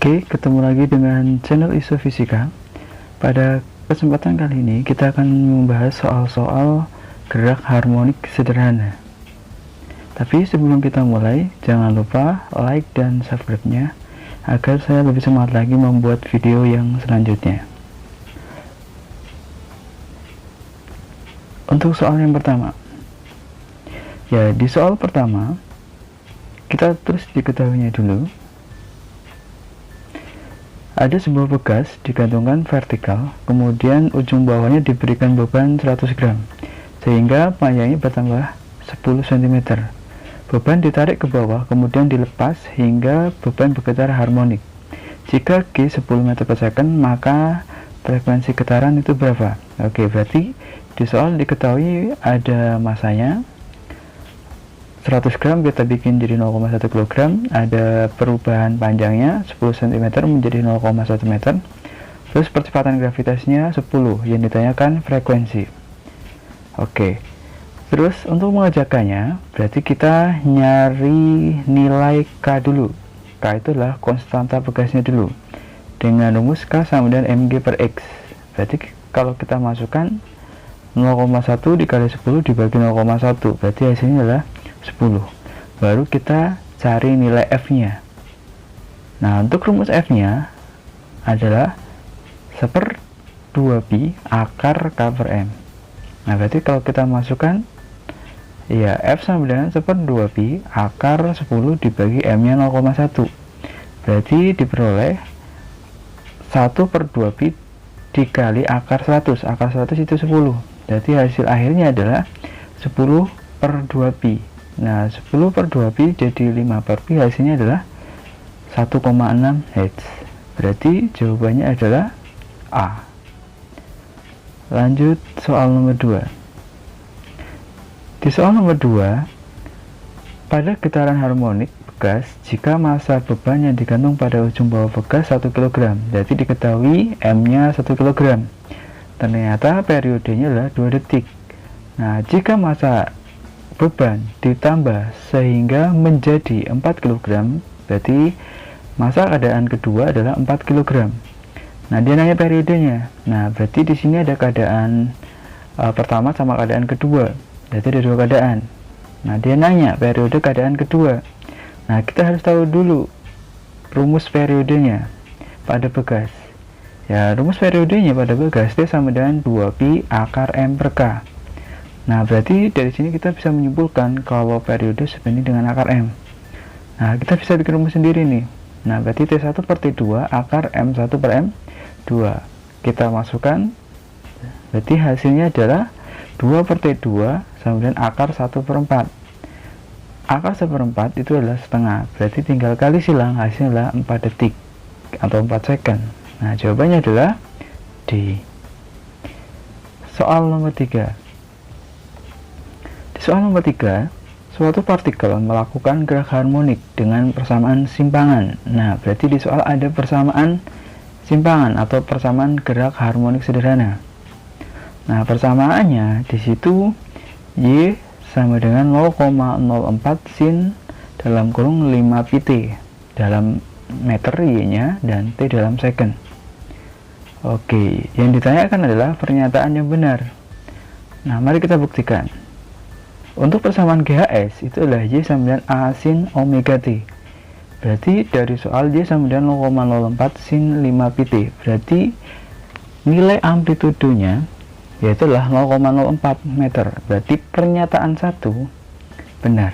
Oke, ketemu lagi dengan channel Isofisika. Pada kesempatan kali ini kita akan membahas soal-soal gerak harmonik sederhana. Tapi sebelum kita mulai, jangan lupa like dan subscribe-nya agar saya lebih semangat lagi membuat video yang selanjutnya. Untuk soal yang pertama, ya di soal pertama kita terus diketahuinya dulu. Ada sebuah bekas digantungkan vertikal, kemudian ujung bawahnya diberikan beban 100 gram, sehingga panjangnya bertambah 10 cm. Beban ditarik ke bawah, kemudian dilepas hingga beban bergetar harmonik. Jika G 10 meter per second, maka frekuensi getaran itu berapa? Oke, berarti di soal diketahui ada masanya 100 gram kita bikin jadi 0,1 kg, ada perubahan panjangnya 10 cm menjadi 0,1 meter, terus percepatan gravitasinya 10, yang ditanyakan frekuensi. Oke, terus untuk mengerjakannya berarti kita nyari nilai K dulu. K itu adalah konstanta bekasnya dulu, dengan rumus K sama dengan mg per X. Berarti kalau kita masukkan 0,1 dikali 10 dibagi 0,1, berarti hasilnya adalah 10. Baru kita cari nilai F nya. Nah, untuk rumus F nya adalah 1/2pi akar K per M. Nah, berarti kalau kita masukkan, ya F sama dengan 1/2pi akar 10 dibagi M nya 0,1. Berarti diperoleh 1/2pi dikali akar 100. Akar 100 itu 10. Berarti hasil akhirnya adalah 10/2pi. Nah, 10/2pi jadi 5/pi, hasilnya adalah 1,6 Hz. Berarti jawabannya adalah A. Lanjut soal nomor 2. Di soal nomor 2, pada getaran harmonik bekas, jika massa beban yang digantung pada ujung bawah bekas 1 kg, jadi diketahui M-nya 1 kg. Ternyata periodenya adalah 2 detik. Nah, jika massa beban ditambah sehingga menjadi 4 kg, berarti massa keadaan kedua adalah 4 kg. Nah, dia nanya periodenya. Nah, berarti di sini ada keadaan pertama sama keadaan kedua. Berarti ada dua keadaan. Nah, dia nanya periode keadaan kedua. Nah, kita harus tahu dulu rumus periodenya pada bekas. Ya, rumus periodenya pada bekas dia sama dengan 2pi akar M per K. Nah, berarti dari sini kita bisa menyimpulkan kalau periode sebanding dengan akar M. Nah, kita bisa bikin rumus sendiri nih. Nah, berarti T1 per T2 akar M1 per M2. Kita masukkan, berarti hasilnya adalah 2 per T2 sama dengan akar 1 per 4. Akar 1 per 4 itu adalah setengah. Berarti tinggal kali silang, hasilnya adalah 4 detik atau 4 second. Nah, jawabannya adalah D. Soal nomor 3. Soal nomor 3, suatu partikel melakukan gerak harmonik dengan persamaan simpangan. Nah, berarti di soal ada persamaan simpangan atau persamaan gerak harmonik sederhana. Nah, persamaannya di situ Y sama dengan 0,04 sin dalam kurung 5 pt dalam meter Y-nya dan T dalam second. Oke, yang ditanyakan adalah pernyataan yang benar. Nah, mari kita buktikan. Untuk persamaan GHS itu adalah Y sama dengan A sin omega T. Berarti dari soal Y sama dengan 0,04 sin 5 pt. Berarti nilai amplitudenya yaitu adalah 0,04 meter. Berarti pernyataan 1 benar.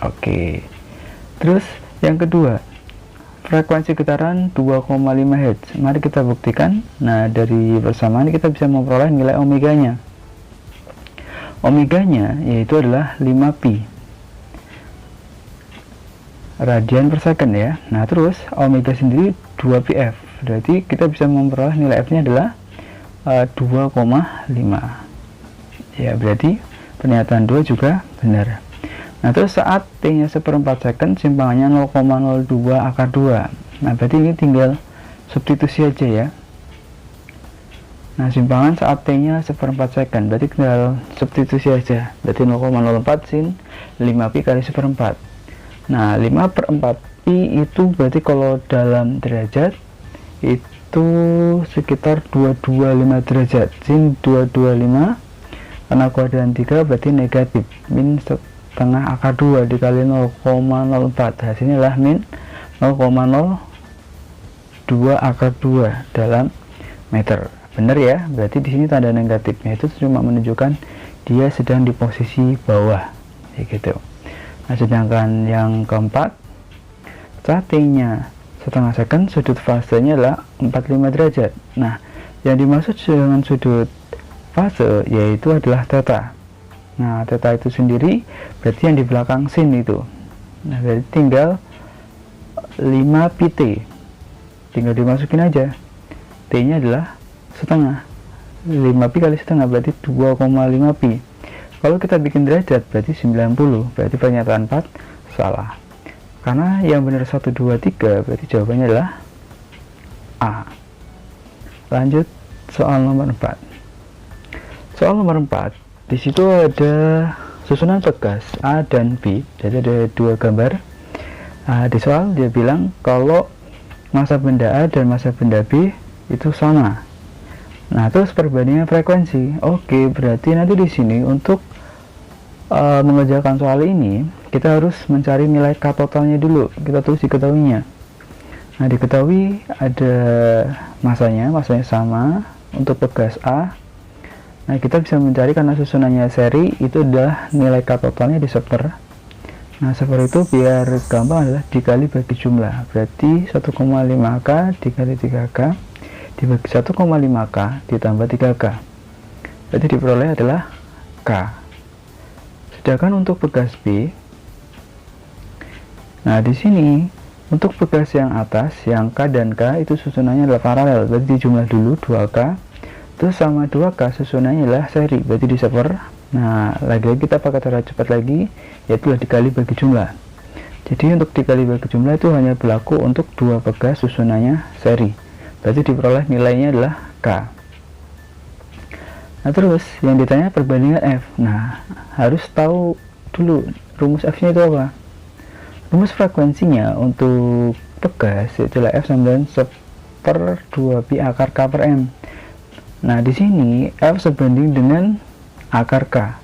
Oke. Terus yang kedua, frekuensi getaran 2,5 Hz. Mari kita buktikan. Nah, dari persamaan kita bisa memperoleh nilai omeganya. Omeganya yaitu adalah 5pi radian per second ya. Nah, terus omega sendiri 2pf. Berarti kita bisa memperoleh nilai F nya adalah 2,5. Ya, berarti pernyataan 2 juga benar. Nah, terus saat T nya 1/4 second, simpangannya 0,02 akar 2. Nah, berarti ini tinggal substitusi aja ya. Nah, simpangan saat T-nya 1/4 second, berarti tinggal substitusi aja. Berarti 0,04 sin 5pi kali 1/4. Nah, 5/4 pi itu berarti kalau dalam derajat itu sekitar 225 derajat. Sin 225 karena kuadran 3 berarti negatif, min setengah akar 2 dikali 0,04, hasilnya adalah min 0,02 akar 2 dalam meter. Benar ya, berarti di sini tanda negatifnya itu cuma menunjukkan dia sedang di posisi bawah, gitu. Nah, sedangkan yang keempat, cuttingnya setengah second, sudut fasenya adalah 45 derajat. Nah, yang dimaksud dengan sudut fase yaitu adalah theta. Nah, theta itu sendiri berarti yang di belakang sin itu. Nah, berarti tinggal 5 pi t, tinggal dimasukin aja. T nya adalah setengah, 5 pi kali setengah berarti 2,5 pi. Kalau kita bikin derajat berarti 90, berarti pernyataan 4 salah. Karena yang benar 1, 2, 3, berarti jawabannya adalah A. Lanjut soal nomor 4. Soal nomor 4, di situ ada susunan pegas A dan B, jadi ada dua gambar. Di soal dia bilang kalau massa benda A dan massa benda B itu sama. Nah, terus perbandingan frekuensi. Oke, berarti nanti di sini untuk mengerjakan soal ini kita harus mencari nilai K totalnya dulu. Kita tulis diketahuinya. Nah, diketahui ada masanya sama untuk pegas A. Nah, kita bisa mencari karena susunannya seri itu adalah nilai K totalnya diseper. Nah, seperti itu biar gampang adalah dikali bagi jumlah. Berarti 1,5K dikali 3K dibagi 1,5K ditambah 3K. Berarti diperoleh adalah K. Sedangkan untuk pegas B, nah di sini untuk pegas yang atas, yang K dan K itu susunannya adalah paralel, berarti dijumlah dulu 2K, terus sama 2K susunannya adalah seri, berarti diseper. Nah, lagi-lagi kita pakai cara cepat lagi, yaitu dikali bagi jumlah. Jadi untuk dikali bagi jumlah itu hanya berlaku untuk dua pegas susunannya seri, berarti diperoleh nilainya adalah K. Nah, terus yang ditanya perbandingan F. Nah, harus tahu dulu rumus F nya itu apa. Rumus frekuensinya untuk pegas itu adalah F sama dengan 1/2 pi akar K per M. Nah, di sini F sebanding dengan akar K.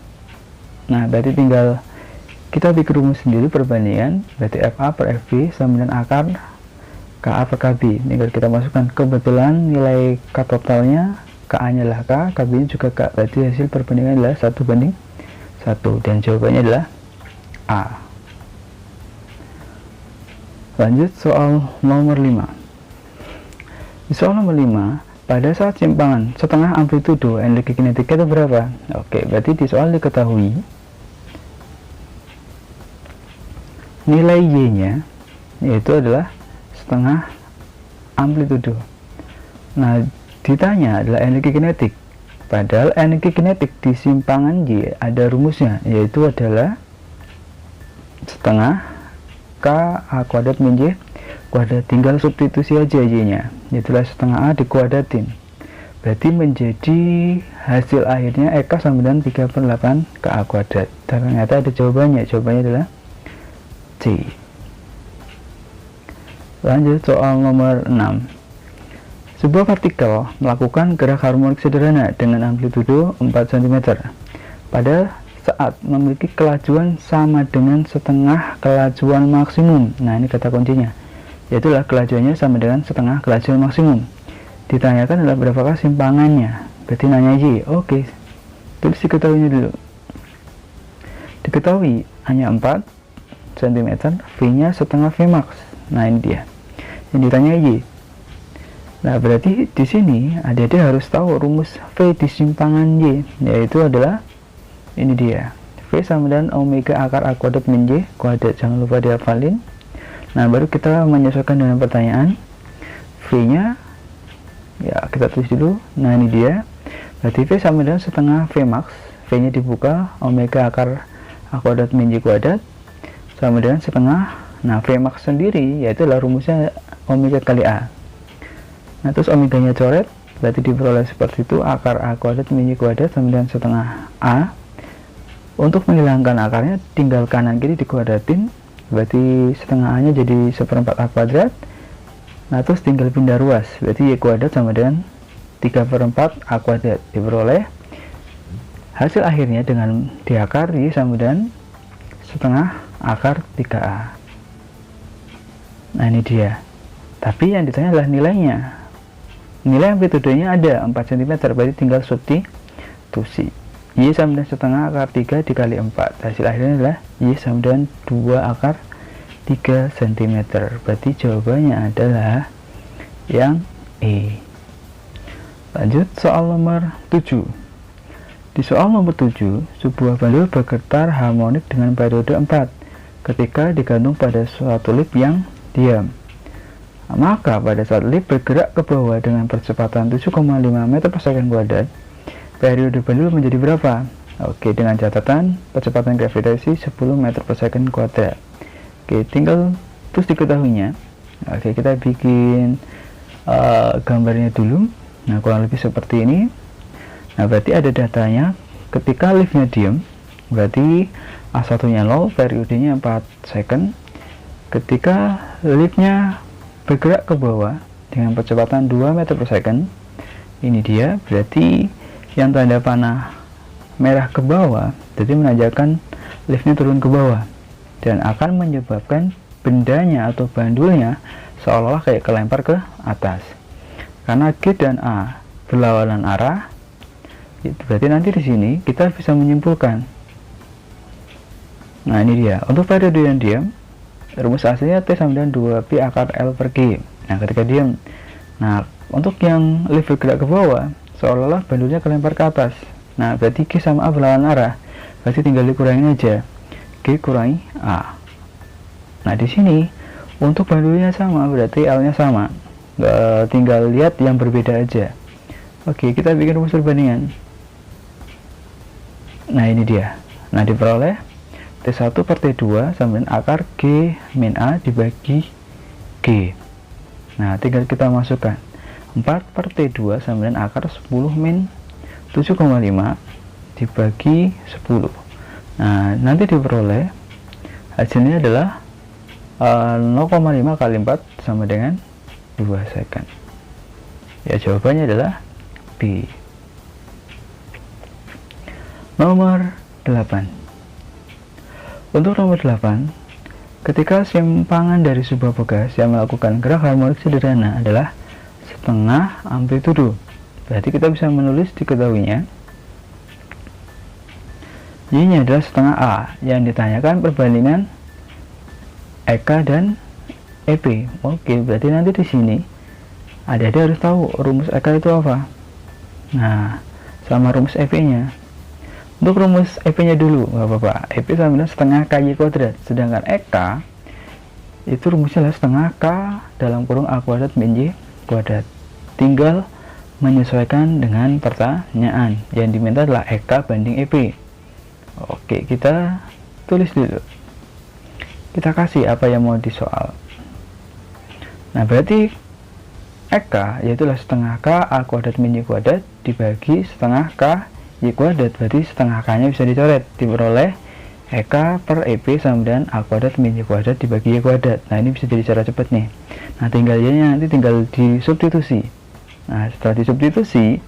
Nah, berarti tinggal kita bikin rumus sendiri perbandingan, berarti FA per FB sama dengan akar KA per KB. Tinggal kita masukkan, kebetulan nilai K totalnya KA nya adalah K, KB nya juga K, berarti hasil perbandingan adalah 1/1 dan jawabannya adalah A. Lanjut soal nomor 5. Di soal nomor 5, pada saat simpangan setengah amplitudo energi kinetiknya itu berapa? Oke, berarti di soal diketahui nilai Y nya yaitu adalah setengah amplitudo. Nah, ditanya adalah energi kinetik, padahal energi kinetik di simpangan Y ada rumusnya, yaitu adalah setengah K A kuadrat min Y kuadrat. Tinggal substitusi aja Y nya, yaitu setengah A dikuadratin, berarti menjadi hasil akhirnya EK sama dengan 3/8 K A kuadrat. Ternyata ada jawabannya adalah C. Lanjut soal nomor 6. Sebuah partikel melakukan gerak harmonik sederhana dengan amplitudo 4 cm pada saat memiliki kelajuan sama dengan setengah kelajuan maksimum. Nah, ini kata kuncinya, yaitu kelajuannya sama dengan setengah kelajuan maksimum. Ditanyakan adalah berapakah simpangannya, berarti nanya Y. Oke, tulis diketahuinya dulu. Diketahui hanya 4 cm, V nya setengah V max. Nah, ini dia yang ditanya Y. Nah, berarti di sini adik-adik harus tahu rumus V di simpangan Y, yaitu adalah ini dia, V sama dengan omega akar A kuadrat min Y kuadrat. Jangan lupa dihafalin. Nah, baru kita menyesuaikan dengan pertanyaan. V nya ya kita tulis dulu. Nah, ini dia, berarti V sama dengan setengah V max, V nya dibuka, omega akar A kuadrat min Y kuadrat sama dengan setengah. Nah, V max sendiri yaitu adalah rumusnya omega kali A. Nah, terus omeganya coret, berarti diperoleh seperti itu, akar A kuadrat min Y kuadrat sama dengan setengah A. Untuk menghilangkan akarnya tinggal kanan kiri dikuadratin, berarti setengah A nya jadi 1/4 A kuadrat. Nah terus tinggal pindah ruas, berarti Y kuadrat sama dengan 3/4 A kuadrat. Diperoleh hasil akhirnya dengan diakar Y sama dengan setengah akar 3A. Nah ini dia, tapi yang ditanya adalah nilainya. Nilai amplitudenya ada 4 cm, berarti tinggal substitusi. Y sama dengan setengah akar 3 dikali 4. Hasil akhirnya adalah Y sama dengan 2 akar 3 cm. Berarti jawabannya adalah yang E. Lanjut soal nomor 7. Di soal nomor 7, sebuah bandul bergetar harmonik dengan periode 4 ketika digantung pada suatu lip yang diam. Maka pada saat lip bergerak ke bawah dengan percepatan 7,5 meter per second kuadrat, periode bandul menjadi berapa? Oke, dengan catatan percepatan gravitasi 10 meter per second kuadrat. Oke, tinggal terus diketahuinya. Oke, kita bikin gambarnya dulu. Nah, kurang lebih seperti ini. Nah, berarti ada datanya ketika liftnya diam, berarti A1 nya 0, periodenya 4 second. Ketika liftnya bergerak ke bawah dengan percepatan 2 meter per second, ini dia, berarti yang tanda panah merah ke bawah, jadi menandakan liftnya turun ke bawah dan akan menyebabkan bendanya atau bandulnya seolah-olah kayak kelempar ke atas. Karena G dan A berlawanan arah, berarti nanti di sini kita bisa menyimpulkan. Nah ini dia, untuk periode yang diam, rumus aslinya T sama dengan 2Pi akar L per G. Nah ketika diam, nah untuk yang lift bergerak ke bawah, seolah-olah bandulnya kelempar ke atas. Nah berarti G sama A berlawanan arah, berarti tinggal dikurangin aja, G kurangi A. Nah di sini untuk bandulnya sama, berarti L nya sama, tinggal lihat yang berbeda aja. Oke, kita bikin rumus perbandingan. Nah ini dia, nah diperoleh T1 per T2 sama dengan akar G min A dibagi G. Nah tinggal kita masukkan 4 per T2 sama dengan akar 10 min 7,5 dibagi 10. Nah nanti diperoleh hasilnya adalah 0,5 kali 4 sama dengan 2 second. Ya jawabannya adalah B. Nomor 8. Untuk nomor 8, ketika simpangan dari sebuah pegas yang melakukan gerak harmonik sederhana adalah setengah amplitudo, berarti kita bisa menulis diketahuinya Y-nya adalah setengah A. Yang ditanyakan perbandingan EK dan EP. Oke, berarti nanti di sini adik-adik harus tahu rumus EK itu apa. Nah, sama rumus EP-nya. Untuk rumus EP-nya dulu, Bapak. EP sama dengan setengah KY kuadrat. Sedangkan EK itu rumusnya adalah setengah K dalam kurung A kuadrat min Y kuadrat. Tinggal menyesuaikan dengan pertanyaan. Yang diminta adalah EK banding EP. Oke, kita tulis dulu. Kita kasih apa yang mau disoal. Nah, berarti EK yaitu setengah K A kuadrat min Y kuadrat dibagi setengah K Y kuadrat, berarti setengah K-nya bisa dicoret, diperoleh EK per EP sama dengan A kuadrat min Y kuadrat dibagi Y kuadrat. Nah ini bisa jadi cara cepat nih. Nah tinggal Y-nya nanti tinggal disubstitusi. Nah setelah disubstitusi,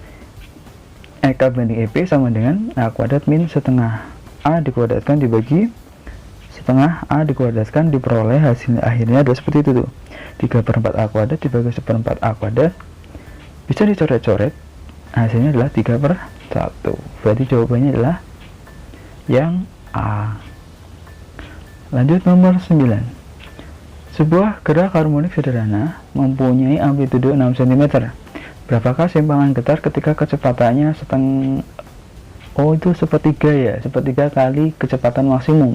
EK banding EP sama dengan A kuadrat min setengah A dikuadratkan dibagi setengah A dikuadratkan, diperoleh hasil akhirnya adalah seperti itu tuh, 3/4 A kuadrat dibagi 1/4 A kuadrat, bisa dicoret-coret, hasilnya adalah 3/1. Berarti jawabannya adalah yang A. Lanjut nomor 9. Sebuah gerak harmonik sederhana mempunyai amplitudo 6 cm. Berapakah simpangan getar ketika kecepatannya sepertiga ya, sepertiga kali kecepatan maksimum.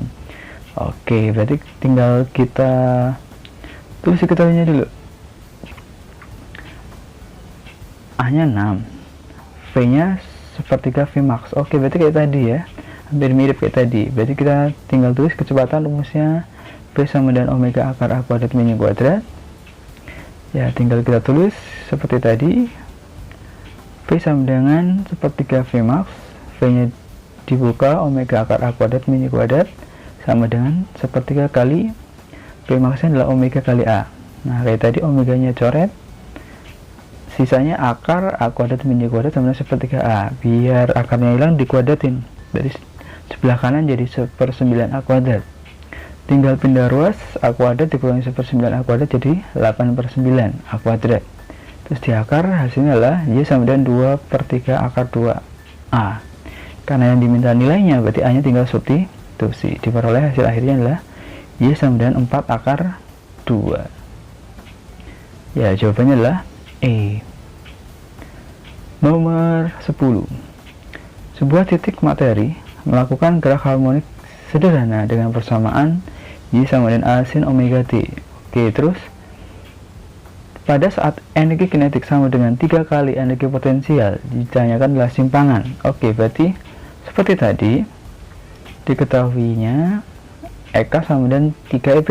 Oke, berarti tinggal kita tulis diketahuinya dulu. A-nya 6, V-nya sepertiga Vmax. Oke, berarti kayak tadi ya, hampir mirip kayak tadi. Berarti kita tinggal tulis kecepatan, rumusnya V sama dengan omega akar A kuadrat min Y kuadrat. Ya, tinggal kita tulis seperti tadi. V sama dengan sepertiga Vmax, V-nya dibuka omega akar A kuadrat min Y kuadrat sama dengan sepertiga kali P maksnya adalah omega kali A. Nah, kayak tadi omeganya coret, sisanya akar A kuadrat min Y kuadrat sama dengan 1/3A. Biar akarnya hilang dikuadratin, dari sebelah kanan jadi 1/9 A kuadrat. Tinggal pindah ruas, A kuadrat dikurangi 1/9 A kuadrat jadi 8/9 A kuadrat. Terus di akar hasilnya adalah Y sama dengan 2/3 akar 2A. Karena yang diminta nilainya, berarti A nya tinggal substitusi. Diperoleh hasil akhirnya adalah Y sama dengan 4 akar 2. Ya, jawabannya adalah E. Nomor 10. Sebuah titik materi melakukan gerak harmonik sederhana dengan persamaan Y sama dengan A sin omega T. Oke, terus pada saat energi kinetik sama dengan 3 kali energi potensial, ditanyakan adalah simpangan. Oke, berarti seperti tadi diketahuinya EK sama dengan 3 EP.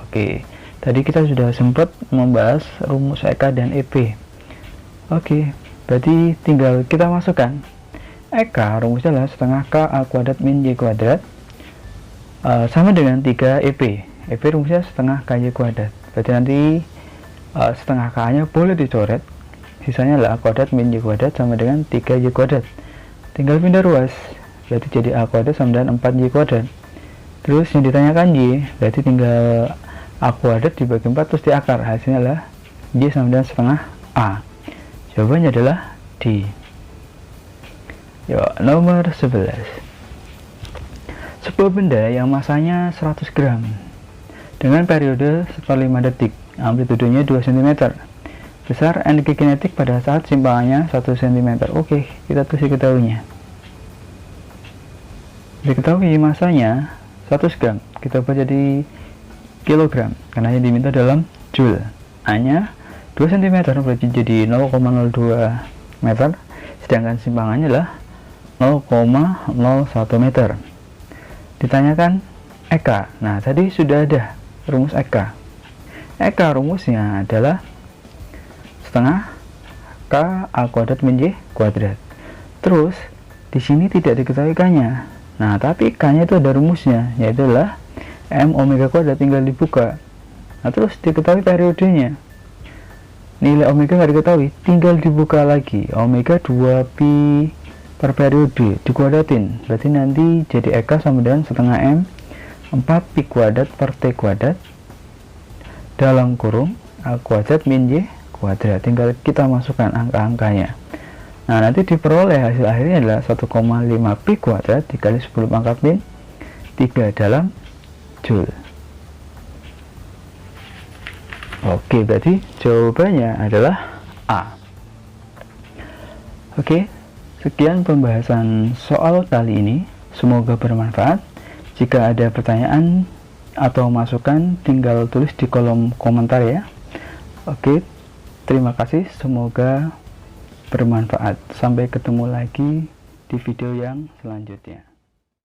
Oke, tadi kita sudah sempat membahas rumus EK dan EP. Oke, berarti tinggal kita masukkan EK, rumusnya adalah setengah K A kuadrat min Y kuadrat sama dengan 3 EP. EP rumusnya setengah KY kuadrat. Berarti nanti setengah K nya boleh dicoret, sisanya adalah A kuadrat min Y kuadrat sama dengan 3Y kuadrat. Tinggal pindah ruas, berarti jadi A kuadrat sama dengan 4Y kuadrat. Terus yang ditanyakan Y, berarti tinggal A kuadrat dibagi 4 terus di akar, hasilnya adalah Y sama dengan setengah A. Jawabannya adalah D. Yuk, nomor 11. Sebuah benda yang masanya 100 gram dengan periode 1/5 detik, amplitudenya 2 cm. Besar energi kinetik pada saat simpangannya 1 cm. Oke, kita tulis diketahuinya. Diketahui masanya 100 gram, kita ubah jadi kilogram karena yang diminta dalam joule. A-nya 2 cm, berarti jadi 0,02 meter, sedangkan simpangannya adalah 0,01 meter. Ditanyakan EK. Nah, tadi sudah ada rumus EK. EK rumusnya adalah setengah K A kuadrat min Y kuadrat. Terus di sini tidak diketahui K-nya. Nah, tapi K-nya itu ada rumusnya, yaitu adalah M omega kuadrat, tinggal dibuka. Nah, terus diketahui periodenya. Nilai omega nggak diketahui, tinggal dibuka lagi. Omega 2pi per periode dikuadratin, berarti nanti jadi EK sama dengan setengah M 4pi kuadrat per T kuadrat dalam kurung A kuadrat min Y kuadrat. Tinggal kita masukkan angka-angkanya. Nah, nanti diperoleh hasil akhirnya adalah 1,5pi kuadrat dikali 10 pangkat min 3 dalam joule. Oke, berarti jawabannya adalah A. Oke, sekian pembahasan soal kali ini. Semoga bermanfaat. Jika ada pertanyaan atau masukan, tinggal tulis di kolom komentar ya. Oke, terima kasih. Semoga bermanfaat. Sampai ketemu lagi di video yang selanjutnya.